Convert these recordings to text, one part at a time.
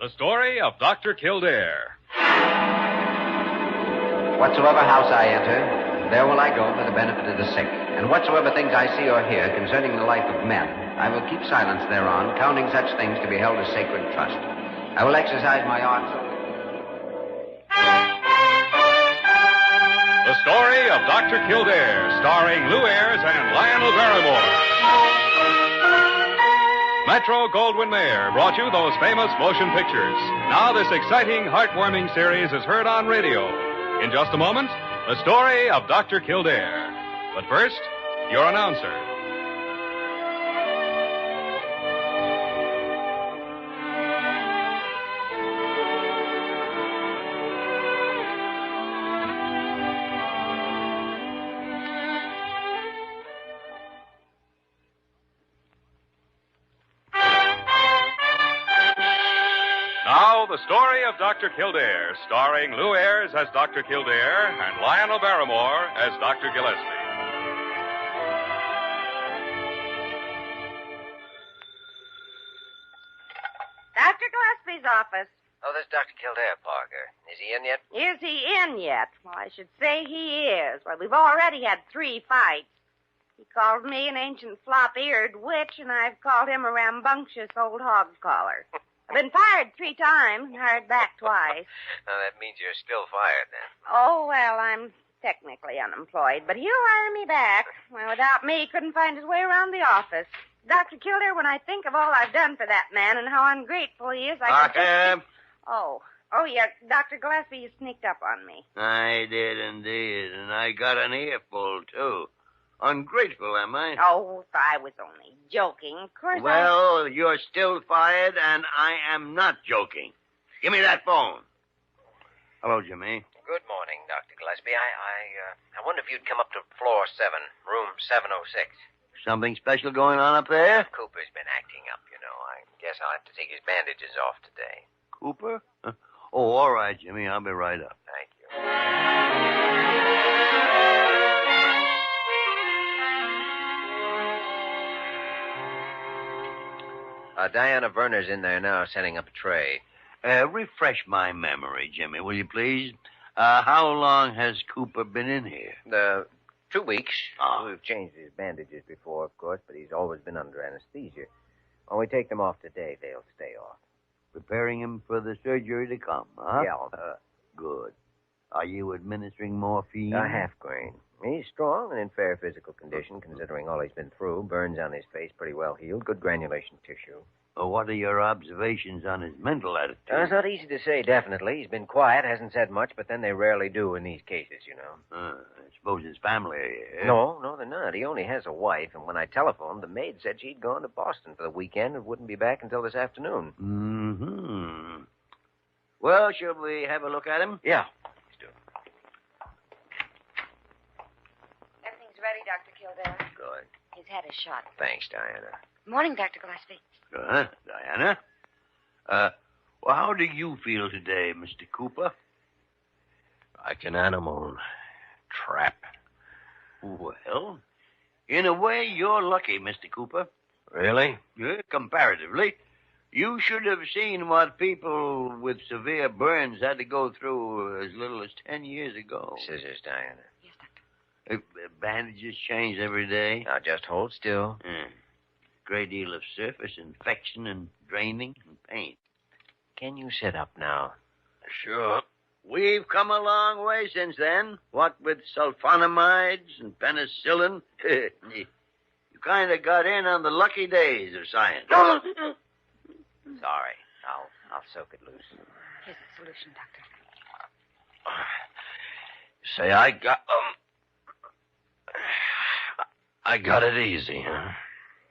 The story of Dr. Kildare. Whatsoever house I enter, there will I go for the benefit of the sick. And whatsoever things I see or hear concerning the life of men, I will keep silence thereon, counting such things to be held as sacred trust. I will exercise my art so... The story of Dr. Kildare, starring Lou Ayres and Lionel Barrymore. Metro-Goldwyn-Mayer brought you those famous motion pictures. Now this exciting, heartwarming series is heard on radio. In just a moment, the story of Dr. Kildare. But first, your announcer. Now, the story of Dr. Kildare, starring Lou Ayres as Dr. Kildare and Lionel Barrymore as Dr. Gillespie. Dr. Gillespie's office. Oh, this is Dr. Kildare, Parker. Is he in yet? Is he in yet? Well, I should say he is. Well, we've already had 3 fights. He called me an ancient flop-eared witch, and I've called him a rambunctious old hog collar. I've been fired 3 times and hired back twice. Oh, that means you're still fired, then. Oh, well, I'm technically unemployed, but he'll hire me back. Well, without me, he couldn't find his way around the office. Dr. Kildare, when I think of all I've done for that man and how ungrateful he is, I can just... Oh, yeah, Dr. Gillespie, you sneaked up on me. I did indeed, and I got an earful, too. Ungrateful, am I? Oh, I was only joking. Of course, Well, you're still fired, and I am not joking. Give me that phone. Hello, Jimmy. Good morning, Dr. Gillespie. I wonder if you'd come up to floor 7, room 706. Something special going on up there? Cooper's been acting up, you know. I guess I'll have to take his bandages off today. Cooper? Oh, all right, Jimmy. I'll be right up. Thank you. Diana Verner's in there now, setting up a tray. Refresh my memory, Jimmy, will you please? How long has Cooper been in here? 2 weeks. Oh. We've changed his bandages before, of course, but he's always been under anesthesia. When we take them off today, they'll stay off. Preparing him for the surgery to come, huh? Yeah. Good. Are you administering morphine? A half grain. He's strong and in fair physical condition, considering all he's been through. Burns on his face pretty well healed. Good granulation tissue. What are your observations on his mental attitude? It's not easy to say, definitely. He's been quiet, hasn't said much, but then they rarely do in these cases, you know. I suppose his family... No, they're not. He only has a wife, and when I telephoned, the maid said she'd gone to Boston for the weekend and wouldn't be back until this afternoon. Mm-hmm. Well, shall we have a look at him? Yeah. Let's do it. Everything's ready, Dr. Kildare. Good. His head is shot. Thanks, Diana. Morning, Dr. Gillespie. Diana? Well, how do you feel today, Mr. Cooper? Like an animal trap. Well, in a way, you're lucky, Mr. Cooper. Really? Yeah, comparatively. You should have seen what people with severe burns had to go through as little as 10 years ago. Scissors, Diana. Yes, Doctor. Bandages change every day. Now, just hold still. Great deal of surface infection and draining and pain. Can you sit up now? Sure. We've come a long way since then. What with sulfonamides and penicillin. You kind of got in on the lucky days of science. Sorry. I'll soak it loose. Here's the solution, Doctor. Say, I got it easy, huh?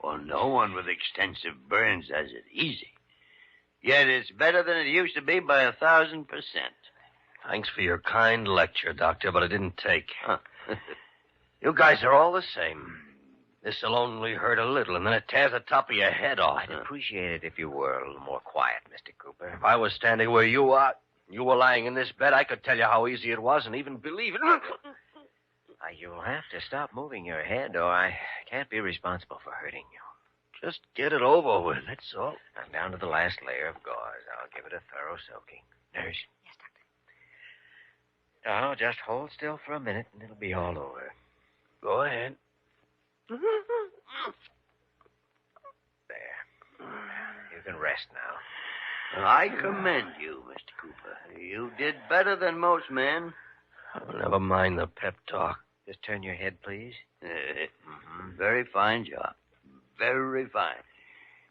Well, no one with extensive burns has it easy. Yet it's better than it used to be by 1,000%. Thanks for your kind lecture, Doctor, but it didn't take. Huh. You guys are all the same. This'll only hurt a little, and then it tears the top of your head off. I'd appreciate it if you were a little more quiet, Mr. Cooper. If I was standing where you are, you were lying in this bed, I could tell you how easy it was and even believe it. You'll have to stop moving your head, or I can't be responsible for hurting you. Just get it over with, that's all. I'm down to the last layer of gauze. I'll give it a thorough soaking. Nurse. Yes, Doctor. Oh, just hold still for a minute and it'll be all over. Go ahead. There. You can rest now. I commend you, Mr. Cooper. You did better than most men. Oh, never mind the pep talk. Just turn your head, please. Very fine job. Very fine.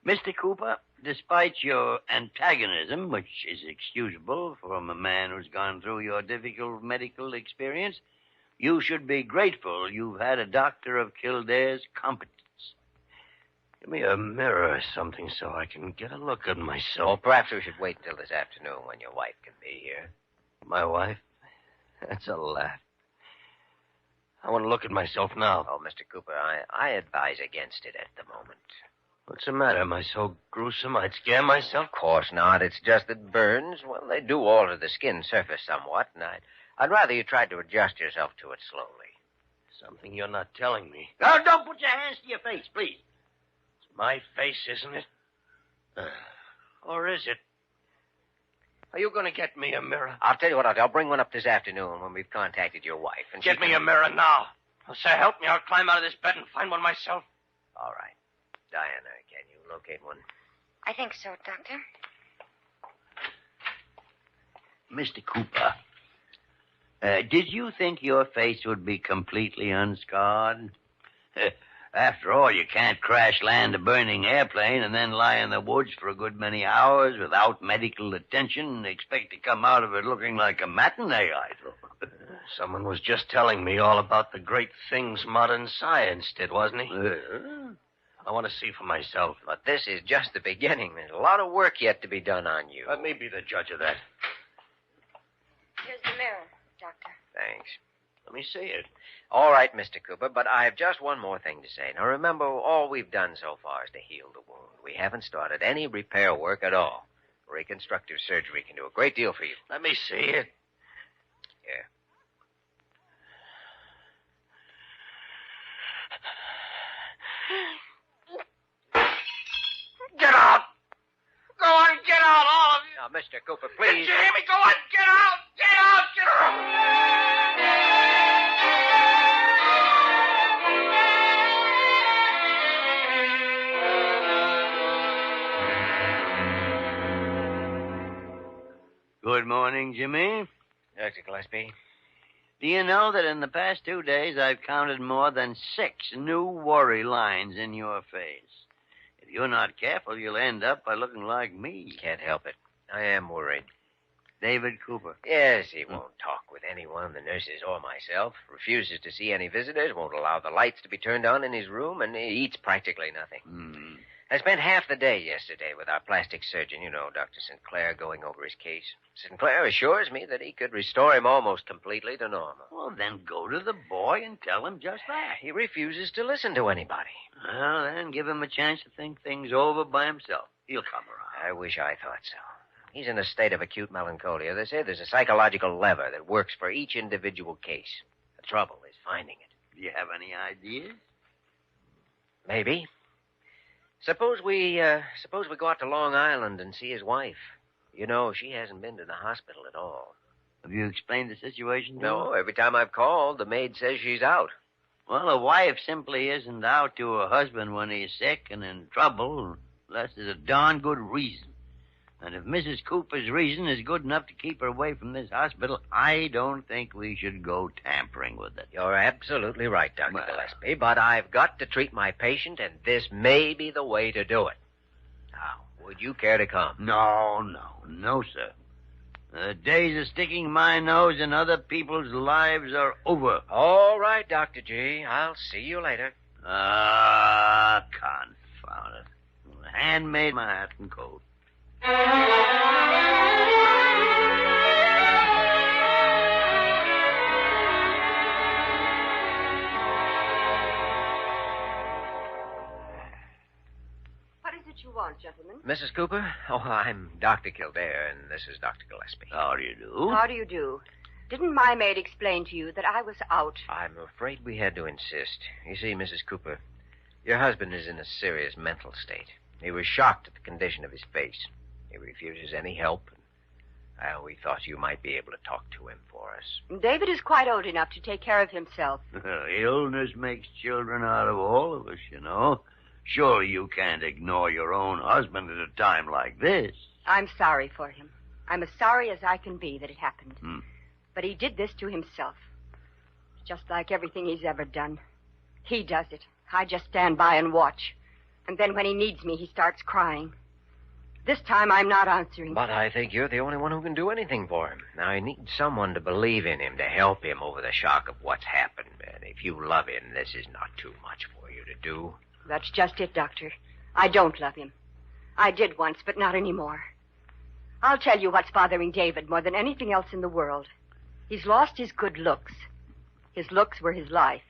Mr. Cooper, despite your antagonism, which is excusable from a man who's gone through your difficult medical experience, you should be grateful you've had a doctor of Kildare's competence. Give me a mirror or something so I can get a look at Or myself. perhaps we should wait until this afternoon when your wife can be here. My wife? That's a laugh. I want to look at myself now. Oh, Mr. Cooper, I advise against it at the moment. What's the matter? Am I so gruesome I'd scare myself? Of course not. It's just that burns, well, they do alter the skin surface somewhat, and I'd rather you tried to adjust yourself to it slowly. Something you're not telling me. Oh, don't put your hands to your face, please. It's my face, isn't it? Or is it? Are you going to get me a mirror? I'll tell you what, I'll bring one up this afternoon when we've contacted your wife. And Get me a mirror now. Oh, sir, help me. I'll climb out of this bed and find one myself. All right. Diana, can you locate one? I think so, Doctor. Mr. Cooper, did you think your face would be completely unscarred? After all, you can't crash land a burning airplane and then lie in the woods for a good many hours without medical attention and expect to come out of it looking like a matinee idol. Someone was just telling me all about the great things modern science did, wasn't he? I want to see for myself. But this is just the beginning. There's a lot of work yet to be done on you. Let me be the judge of that. Here's the mirror, Doctor. Thanks. Let me see it. All right, Mr. Cooper, but I have just one more thing to say. Now, remember, all we've done so far is to heal the wound. We haven't started any repair work at all. Reconstructive surgery can do a great deal for you. Let me see it. Here. Get out! Go on, get out, all of you! Now, Mr. Cooper, Did please. you hear me? Go on, get out! Get out! Get out! Good morning, Jimmy. Dr. Gillespie. Do you know that in the past 2 days I've counted more than 6 new worry lines in your face? If you're not careful, you'll end up by looking like me. Can't help it. I am worried. David Cooper. Yes, he won't talk with anyone, the nurses or myself. Refuses to see any visitors, won't allow the lights to be turned on in his room, and he eats practically nothing. I spent half the day yesterday with our plastic surgeon, Dr. Sinclair, going over his case. Sinclair assures me that he could restore him almost completely to normal. Well, then go to the boy and tell him just that. He refuses to listen to anybody. Well, then give him a chance to think things over by himself. He'll come around. I wish I thought so. He's in a state of acute melancholia. They say there's a psychological lever that works for each individual case. The trouble is finding it. Do you have any ideas? Maybe. Suppose we go out to Long Island and see his wife. She hasn't been to the hospital at all. Have you explained the situation to No, her? every time I've called, the maid says she's out. Well, a wife simply isn't out to her husband when he's sick and in trouble unless there's a darn good reason. And if Mrs. Cooper's reason is good enough to keep her away from this hospital, I don't think we should go tampering with it. You're absolutely right, Dr. Well- Gillespie, but I've got to treat my patient, and this may be the way to do it. Now, would you care to come? No, sir. The days of sticking my nose in other people's lives are over. All right, Dr. G. I'll see you later. Confound it. Handmade my hat and coat. What is it you want, gentlemen? Mrs. Cooper? Oh, I'm Dr. Kildare, and this is Dr. Gillespie. How do you do? How do you do? Didn't my maid explain to you that I was out? I'm afraid we had to insist. You see, Mrs. Cooper, Your husband is in a serious mental state. He was shocked at the condition of his face. He refuses any help. We thought you might be able to talk to him for us. David is quite old enough to take care of himself. Illness makes children out of all of us, you know. Surely you can't ignore your own husband at a time like this. I'm sorry for him. I'm as sorry as I can be that it happened. But he did this to himself. Just like everything he's ever done. He does it. I just stand by and watch. And then when he needs me, he starts crying. This time I'm not answering. But I think you're the only one who can do anything for him. Now, he needs someone to believe in him, to help him over the shock of what's happened. And if you love him, this is not too much for you to do. That's just it, Doctor. I don't love him. I did once, but not anymore. I'll tell you what's bothering David more than anything else in the world. He's lost his good looks. His looks were his life.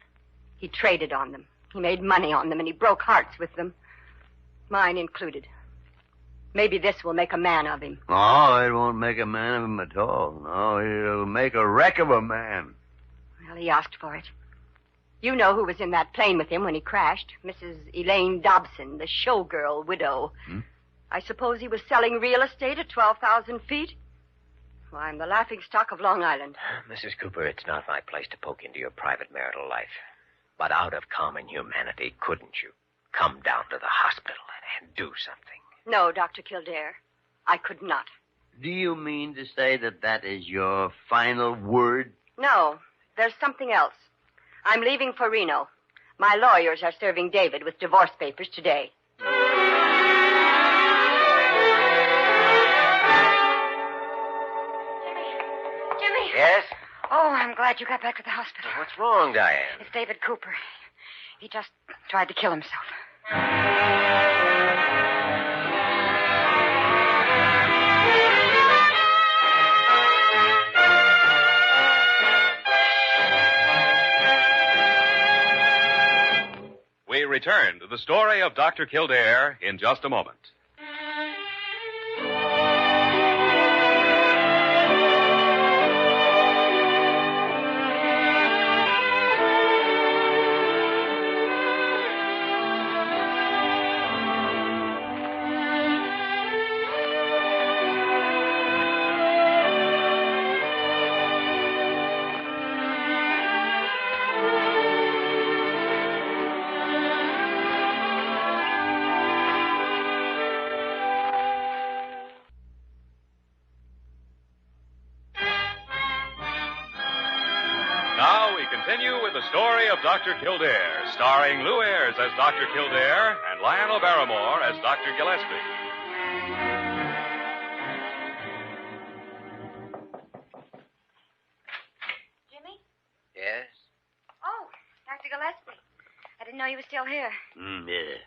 He traded on them. He made money on them, and he broke hearts with them. Mine included. Maybe this will make a man of him. Oh, it won't make a man of him at all. No, it'll make a wreck of a man. Well, he asked for it. You know who was in that plane with him when he crashed. Mrs. Elaine Dobson, the showgirl widow. I suppose he was selling real estate at 12,000 feet? Well, I'm the laughingstock of Long Island. Mrs. Cooper, it's not my place to poke into your private marital life. But out of common humanity, couldn't you come down to the hospital and do something? No, Dr. Kildare. I could not. Do you mean to say that that is your final word? No, there's something else. I'm leaving for Reno. My lawyers are serving David with divorce papers today. Jimmy. Yes? Oh, I'm glad you got back to the hospital. What's wrong, Diane? It's David Cooper. He just tried to kill himself. We return to the story of Dr. Kildare in just a moment. Now we continue with the story of Dr. Kildare, starring Lou Ayres as Dr. Kildare and Lionel Barrymore as Dr. Gillespie. Jimmy? Yes? Oh, Dr. Gillespie. I didn't know you were still here. Yeah.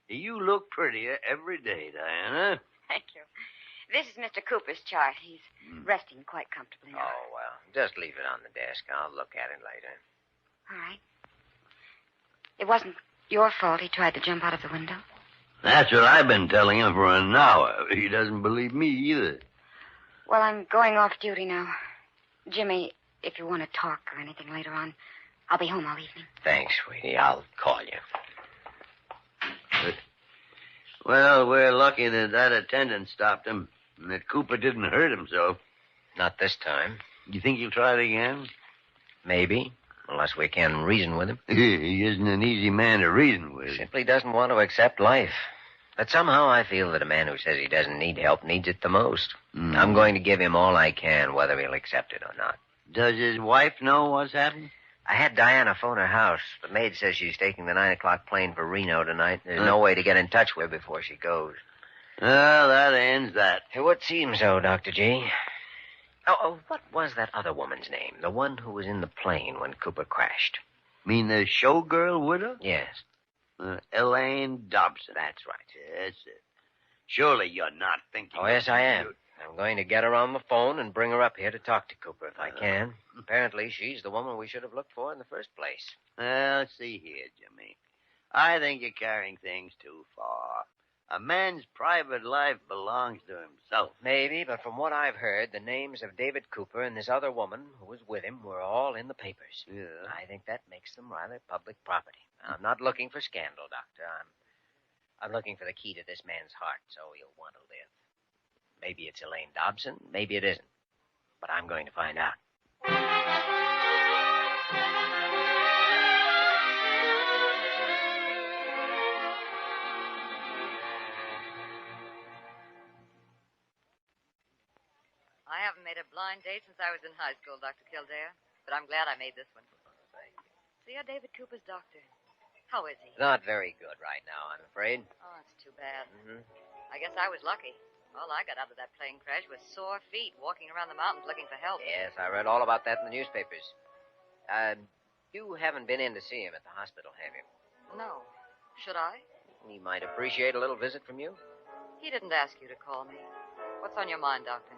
You look prettier every day, Diana. Thank you. This is Mr. Cooper's chart. He's resting quite comfortably now. Oh, well, just leave it on the desk. I'll look at it later. All right. It wasn't your fault he tried to jump out of the window. That's what I've been telling him for an hour. He doesn't believe me either. Well, I'm going off duty now. Jimmy, if you want to talk or anything later on, I'll be home all evening. Thanks, sweetie. I'll call you. Well, we're lucky that attendant stopped him and that Cooper didn't hurt himself. Not this time. You think he'll try it again? Maybe, unless we can reason with him. He isn't an easy man to reason with. Simply doesn't want to accept life. But somehow I feel that a man who says he doesn't need help needs it the most. I'm going to give him all I can, whether he'll accept it or not. Does his wife know what's happened? I had Diana phone her house. The maid says she's taking the 9 o'clock plane for Reno tonight. There's no way to get in touch with her before she goes. Well, that ends that. It would seem so, Dr. G. Oh, what was that other woman's name? The one who was in the plane when Cooper crashed. Mean the showgirl widow? Yes. Elaine Dobson. That's right. Yes, sir. Surely you're not thinking... Oh, yes, I am. I'm going to get her on the phone and bring her up here to talk to Cooper if I can. Apparently, she's the woman we should have looked for in the first place. Well, see here, Jimmy. I think you're carrying things too far. A man's private life belongs to himself. Maybe, but from what I've heard, the names of David Cooper and this other woman who was with him were all in the papers. Yeah. I think that makes them rather public property. I'm not looking for scandal, Doctor. I'm looking for the key to this man's heart, so he'll want to live. Maybe it's Elaine Dobson, maybe it isn't. But I'm going to find out. I haven't made a blind date since I was in high school, Dr. Kildare, but I'm glad I made this one. So you're David Cooper's doctor. How is he? Not very good right now, I'm afraid. Oh, that's too bad. Mm-hmm. I guess I was lucky. All I got out of that plane crash was sore feet walking around the mountains looking for help. Yes, I read all about that in the newspapers. You haven't been in to see him at the hospital, have you? No. Should I? He might appreciate a little visit from you. He didn't ask you to call me. What's on your mind, Doctor?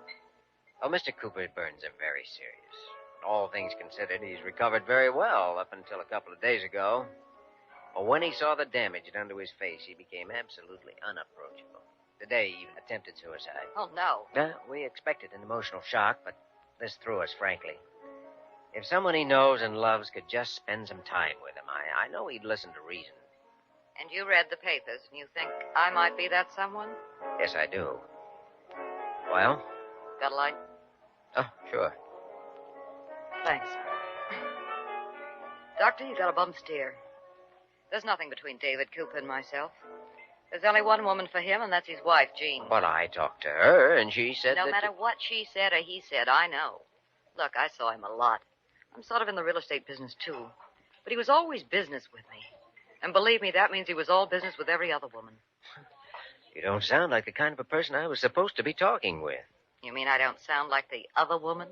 Oh, Mr. Cooper's burns are very serious. All things considered, he's recovered very well up until a couple of days ago. But when he saw the damage done to his face, he became absolutely unapproachable. Today, he even attempted suicide. Oh, no. We expected an emotional shock, but this threw us, frankly. If someone he knows and loves could just spend some time with him, I know he'd listen to reason. And you read the papers, and you think I might be that someone? Yes, I do. Well? Got a light? Oh, sure. Thanks. Doctor, you got a bum steer. There's nothing between David Cooper and myself. There's only one woman for him, and that's his wife, Jean. But I talked to her, and she said No matter what she said or he said, I know. Look, I saw him a lot. I'm sort of in the real estate business, too. But he was always business with me. And believe me, that means he was all business with every other woman. You don't sound like the kind of a person I was supposed to be talking with. You mean I don't sound like the other woman?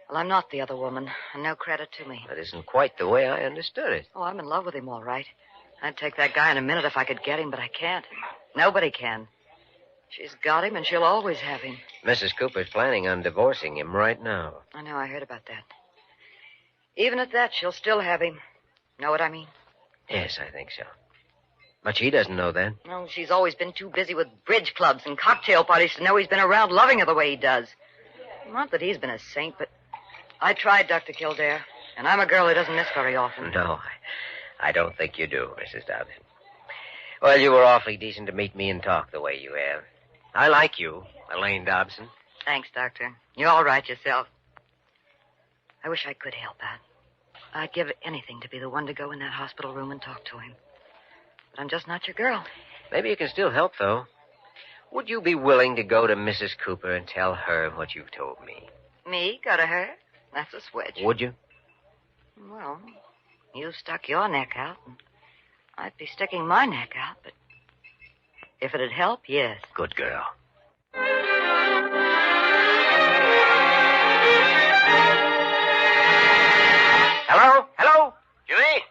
Well, I'm not the other woman, and no credit to me. That isn't quite the way I understood it. Oh, I'm in love with him, all right. I'd take that guy in a minute if I could get him, but I can't. Nobody can. She's got him, and she'll always have him. Mrs. Cooper's planning on divorcing him right now. I know, I heard about that. Even at that, she'll still have him. Know what I mean? Yes, I think so. But she doesn't know that. No, she's always been too busy with bridge clubs and cocktail parties to know he's been around loving her the way he does. Not that he's been a saint, but I tried, Dr. Kildare, and I'm a girl who doesn't miss very often. No, I don't think you do, Mrs. Dobson. Well, you were awfully decent to meet me and talk the way you have. I like you, Elaine Dobson. Thanks, Doctor. You're all right yourself. I wish I could help out. I'd give anything to be the one to go in that hospital room and talk to him. But I'm just not your girl. Maybe you can still help, though. Would you be willing to go to Mrs. Cooper and tell her what you've told me? Me? Go to her? That's a switch. Would you? Well, you stuck your neck out, and I'd be sticking my neck out, but if it'd help, yes. Good girl. Hello? Hello? Jimmy?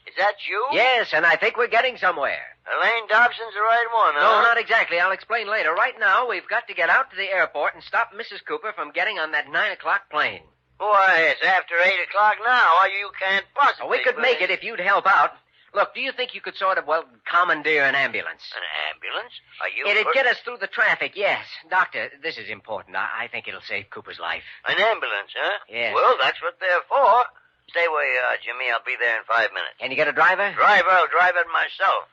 Is that you? Yes, and I think we're getting somewhere. Elaine Dobson's the right one, huh? No, not exactly. I'll explain later. Right now, we've got to get out to the airport and stop Mrs. Cooper from getting on that 9 o'clock plane. Why, it's after 8 o'clock now. You can't possibly... Oh, we could make it if you'd help out. Look, do you think you could sort of, commandeer an ambulance? An ambulance? Are you... It'd get us through the traffic, yes. Doctor, this is important. I think it'll save Cooper's life. An ambulance, huh? Yes. Well, that's what they're for. Stay where you are, Jimmy. I'll be there in 5 minutes. Can you get a driver? I'll drive it myself.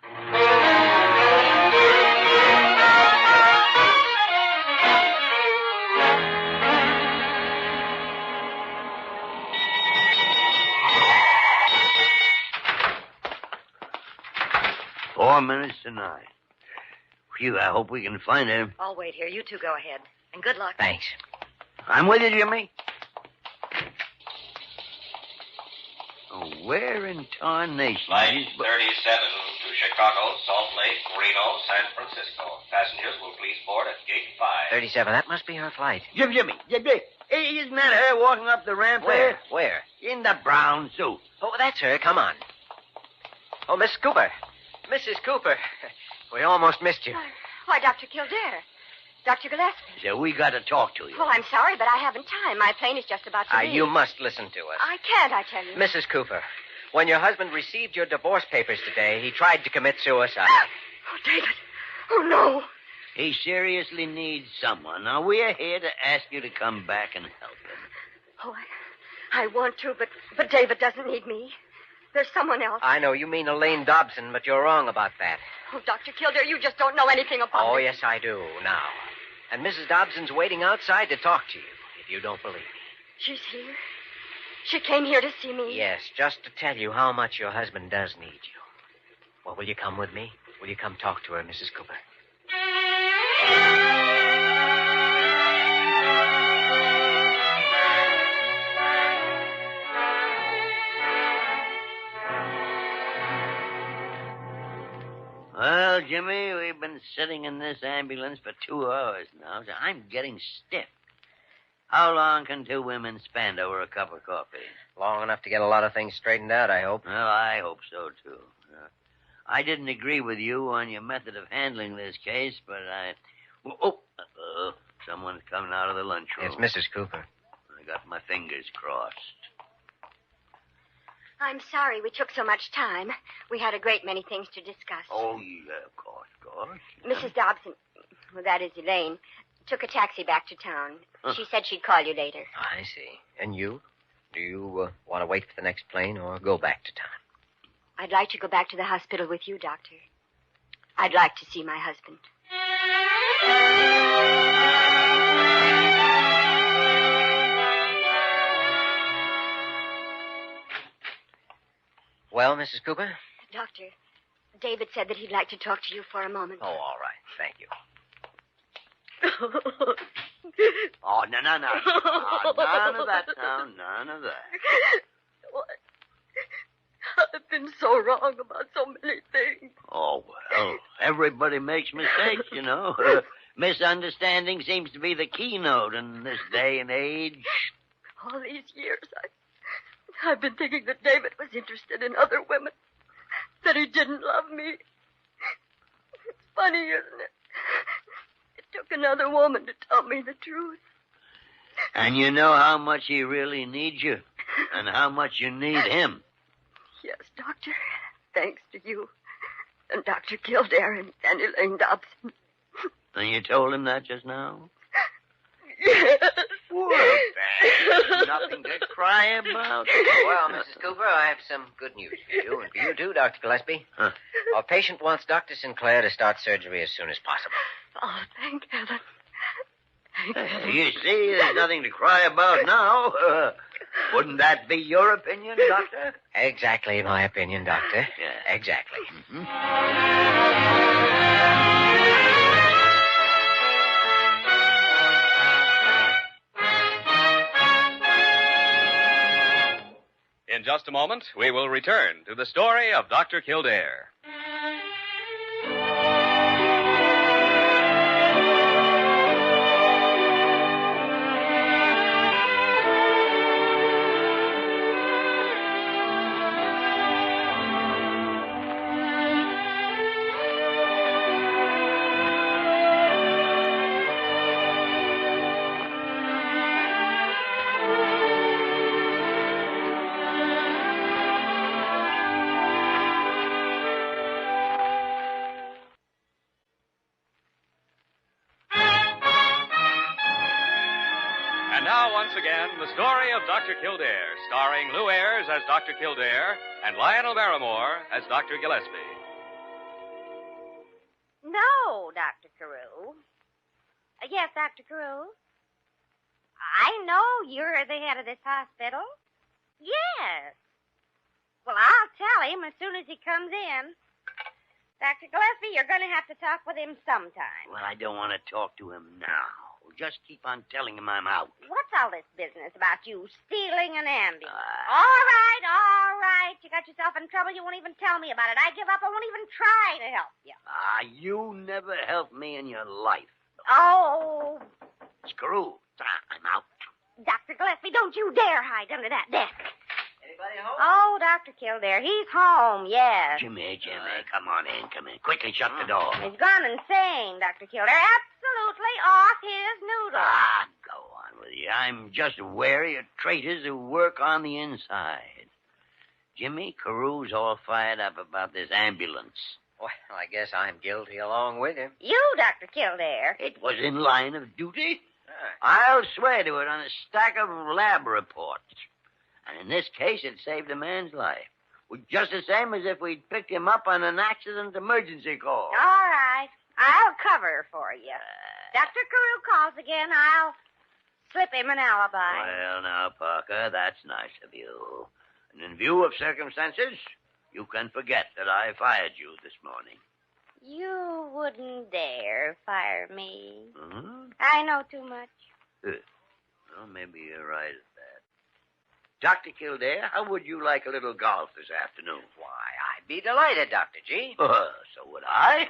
4 minutes to 9. Phew, I hope we can find him. I'll wait here. You two go ahead. And good luck. Thanks. I'm with you, Jimmy. Oh, where in tarnation? Flight 37 to Chicago, Salt Lake, Reno, San Francisco. Passengers will please board at gate 5. 37. That must be her flight. Jimmy. Isn't that her walking up the ramp Where? there? Where? In the brown suit. Oh, that's her. Come on. Oh, Miss Cooper. Mrs. Cooper. We almost missed you. Why, Dr. Kildare. Dr. Gillespie. So we got to talk to you. Well, I'm sorry, but I haven't time. My plane is just about to leave. You must listen to us. I can't, I tell you. Mrs. Cooper, when your husband received your divorce papers today, he tried to commit suicide. Oh, David. Oh, no. He seriously needs someone. Now, we're here to ask you to come back and help him. Oh, I want to, but David doesn't need me. There's someone else. I know. You mean Elaine Dobson, but you're wrong about that. Oh, Dr. Kildare, you just don't know anything about Oh, it. yes, I do, now. And Mrs. Dobson's waiting outside to talk to you, if you don't believe me. She's here. She came here to see me. Yes, just to tell you how much your husband does need you. Well, will you come with me? Will you come talk to her, Mrs. Cooper? Well, Jimmy, we've been sitting in this ambulance for 2 hours now, so I'm getting stiff. How long can two women spend over a cup of coffee? Long enough to get a lot of things straightened out, I hope. Well, I hope so, too. I didn't agree with you on your method of handling this case, but someone's coming out of the lunchroom. It's Mrs. Cooper. I got my fingers crossed. I'm sorry we took so much time. We had a great many things to discuss. Oh, yeah, of course. Mrs. Dobson, well, that is Elaine, took a taxi back to town. She said she'd call you later. I see. And you? Do you want to wait for the next plane or go back to town? I'd like to go back to the hospital with you, Doctor. I'd like to see my husband. Well, Mrs. Cooper? Doctor, David said that he'd like to talk to you for a moment. Oh, all right. Thank you. Oh, no. None of that now. None of that. What? I've been so wrong about so many things. Oh, well, everybody makes mistakes, you know. Misunderstanding seems to be the keynote in this day and age. All these years, I've been thinking that David was interested in other women, that he didn't love me. It's funny, isn't it? It took another woman to tell me the truth. And you know how much he really needs you, and how much you need him. Yes, Doctor. Thanks to you, and Dr. Kildare, and Elaine Dobson. And you told him that just now? Yes. Well, that's nothing to cry about. Well, Mrs. Cooper, I have some good news for you, and for you too, Dr. Gillespie. Huh? Our patient wants Dr. Sinclair to start surgery as soon as possible. Oh, thank heaven. Thank heaven. You see, there's nothing to cry about now. Wouldn't that be your opinion, Doctor? Exactly my opinion, Doctor. Yeah. Exactly. In just a moment, we will return to the story of Dr. Kildare. Now, once again, the story of Dr. Kildare, starring Lou Ayres as Dr. Kildare and Lionel Barrymore as Dr. Gillespie. No, Dr. Carew. Yes, Dr. Carew. I know you're the head of this hospital. Yes. Well, I'll tell him as soon as he comes in. Dr. Gillespie, you're going to have to talk with him sometime. Well, I don't want to talk to him now. Just keep on telling him I'm out. What's all this business about you stealing an ambulance? All right. You got yourself in trouble. You won't even tell me about it. I give up. I won't even try to help you. You never helped me in your life. Oh. Screw. I'm out. Dr. Gillespie, don't you dare hide under that desk. Anybody home? Oh, Dr. Kildare, he's home, yes. Jimmy, come on in. Come in. Quickly shut the door. He's gone insane, Dr. Kildare. Absolutely off his noodle. Go on with you. I'm just wary of traitors who work on the inside. Jimmy, Carew's all fired up about this ambulance. Well, I guess I'm guilty along with him. You, Dr. Kildare. It was in line of duty. I'll swear to it on a stack of lab reports. And in this case, it saved a man's life. Well, just the same as if we'd picked him up on an accident emergency call. All right. I'll cover for you. Dr. Carew calls again. I'll slip him an alibi. Well, now, Parker, that's nice of you. And in view of circumstances, you can forget that I fired you this morning. You wouldn't dare fire me. Hmm? I know too much. Well, maybe you're right at that. Dr. Kildare, how would you like a little golf this afternoon? Why, I'd be delighted, Dr. G. So would I.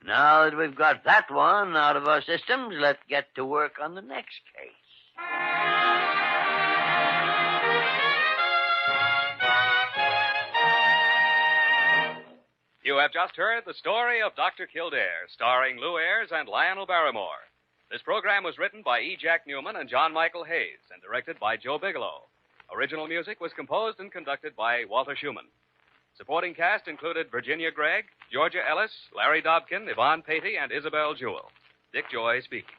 Now that we've got that one out of our systems, let's get to work on the next case. You have just heard the story of Dr. Kildare, starring Lou Ayres and Lionel Barrymore. This program was written by E. Jack Newman and John Michael Hayes and directed by Joe Bigelow. Original music was composed and conducted by Walter Schumann. Supporting cast included Virginia Gregg, Georgia Ellis, Larry Dobkin, Yvonne Patey, and Isabel Jewell. Dick Joy speaking.